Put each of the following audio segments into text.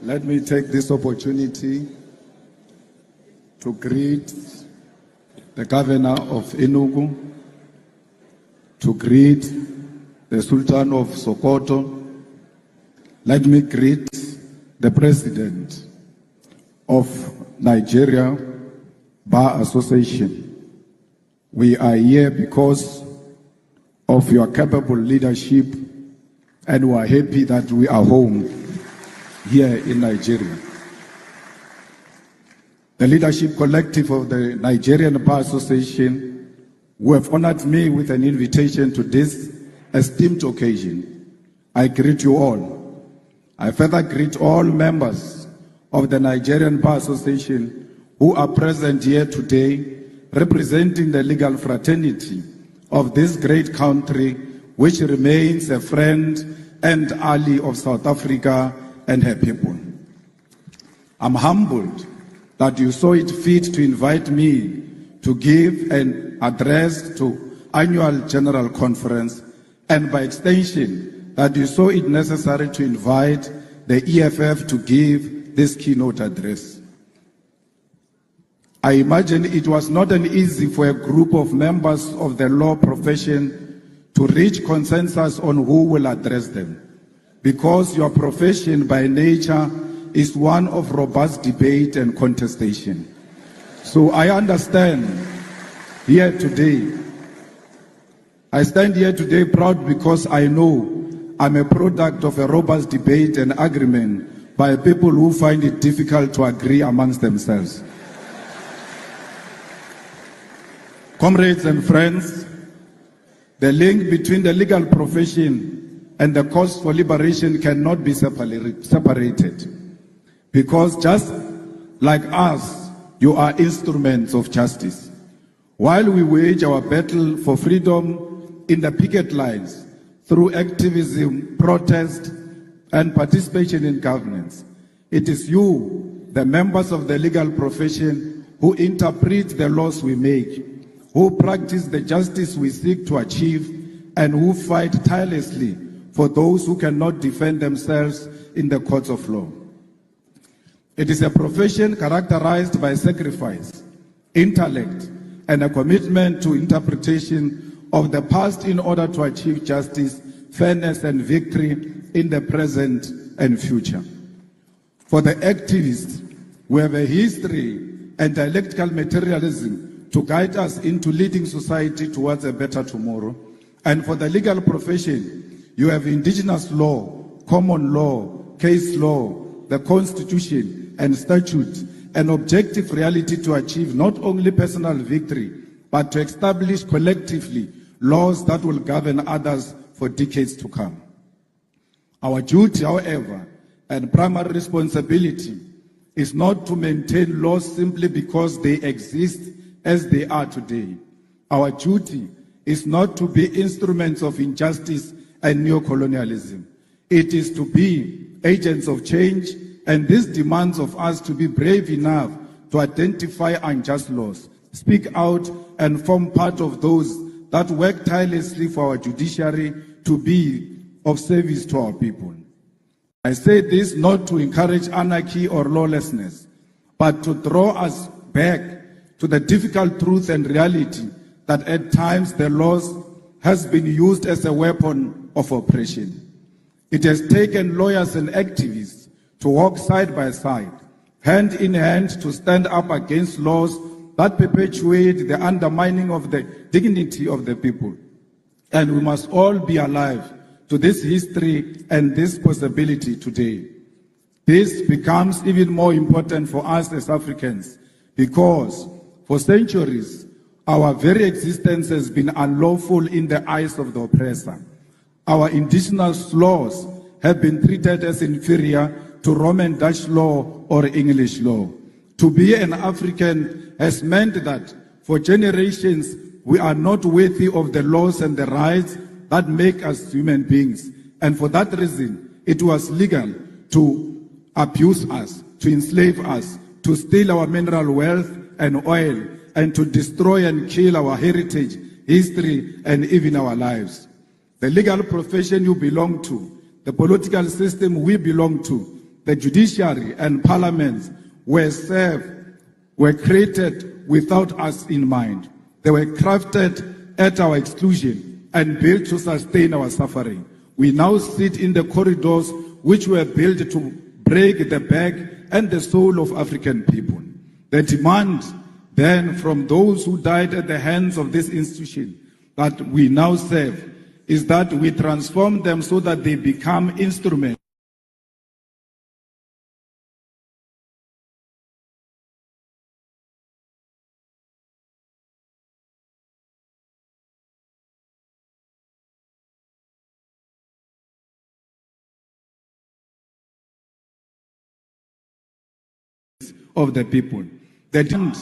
Let me take this opportunity to greet the governor of Enugu, to greet the Sultan of Sokoto. Let me greet the president of Nigeria Bar Association. We are here because of your capable leadership, and we are happy that we are home here in Nigeria. The leadership collective of the Nigerian Bar Association, who have honored me with an invitation to this esteemed occasion, I greet you all. I further greet all members of the Nigerian Bar Association who are present here today, representing the legal fraternity of this great country, which remains a friend and ally of South Africa and her people. I'm humbled that you saw it fit to invite me to give an address to annual general conference, and by extension, that you saw it necessary to invite the EFF to give this keynote address. I imagine it was not an easy for a group of members of the law profession to reach consensus on who will address them, because your profession by nature is one of robust debate and contestation. So I understand here today. I stand here today proud because I know I'm a product of a robust debate and agreement by people who find it difficult to agree amongst themselves. Comrades and friends, the link between the legal profession and the cause for liberation cannot be separated. Because just like us, you are instruments of justice. While we wage our battle for freedom in the picket lines, through activism, protest, and participation in governance, it is you, the members of the legal profession, who interpret the laws we make, who practice the justice we seek to achieve, and who fight tirelessly for those who cannot defend themselves in the courts of law. It is a profession characterized by sacrifice, intellect, and a commitment to interpretation of the past in order to achieve justice, fairness, and victory in the present and future. For the activists, we have a history and dialectical materialism to guide us into leading society towards a better tomorrow. And for the legal profession, you have indigenous law, common law, case law, the Constitution and statutes, an objective reality to achieve not only personal victory, but to establish collectively laws that will govern others for decades to come. Our duty, however, and primary responsibility is not to maintain laws simply because they exist as they are today. Our duty is not to be instruments of injustice and neocolonialism. It is to be agents of change, and this demands of us to be brave enough to identify unjust laws, speak out, and form part of those that work tirelessly for our judiciary to be of service to our people. I say this not to encourage anarchy or lawlessness, but to draw us back to the difficult truth and reality that at times the laws has been used as a weapon of oppression. It has taken lawyers and activists to walk side by side, hand in hand, to stand up against laws that perpetuate the undermining of the dignity of the people. And we must all be alive to this history and this possibility today. This becomes even more important for us as Africans because for centuries, our very existence has been unlawful in the eyes of the oppressor. Our indigenous laws have been treated as inferior to Roman Dutch law or English law. To be an African has meant that for generations we are not worthy of the laws and the rights that make us human beings. And for that reason, it was legal to abuse us, to enslave us, to steal our mineral wealth and oil, and to destroy and kill our heritage, history, and even our lives. The legal profession you belong to, the political system we belong to, the judiciary and parliaments were created without us in mind. They were crafted at our exclusion and built to sustain our suffering. We now sit in the corridors which were built to break the back and the soul of African people. The demand then from those who died at the hands of this institution that we now serve is that we transform them so that they become instruments of the people. The demand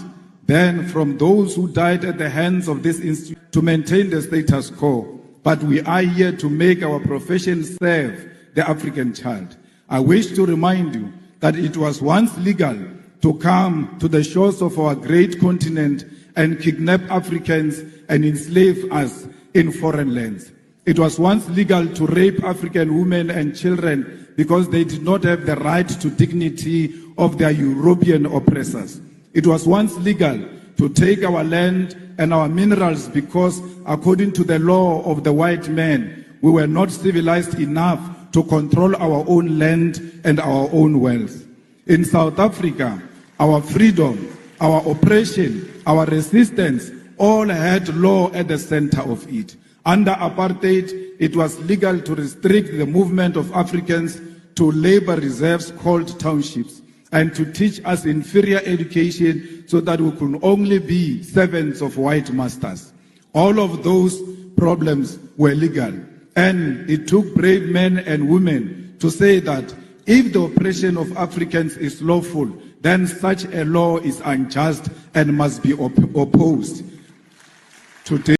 then from those who died at the hands of this institute to maintain the status quo. But we are here to make our profession serve the African child. I wish to remind you that it was once legal to come to the shores of our great continent and kidnap Africans and enslave us in foreign lands. It was once legal to rape African women and children because they did not have the right to dignity of their European oppressors. It was once legal to take our land and our minerals because, according to the law of the white man, we were not civilized enough to control our own land and our own wealth. In South Africa, our freedom, our oppression, our resistance all had law at the center of it. Under apartheid, it was legal to restrict the movement of Africans to labor reserves called townships and to teach us inferior education so that we could only be servants of white masters. All of those problems were legal, and it took brave men and women to say that if the oppression of Africans is lawful, then such a law is unjust and must be opposed. Today,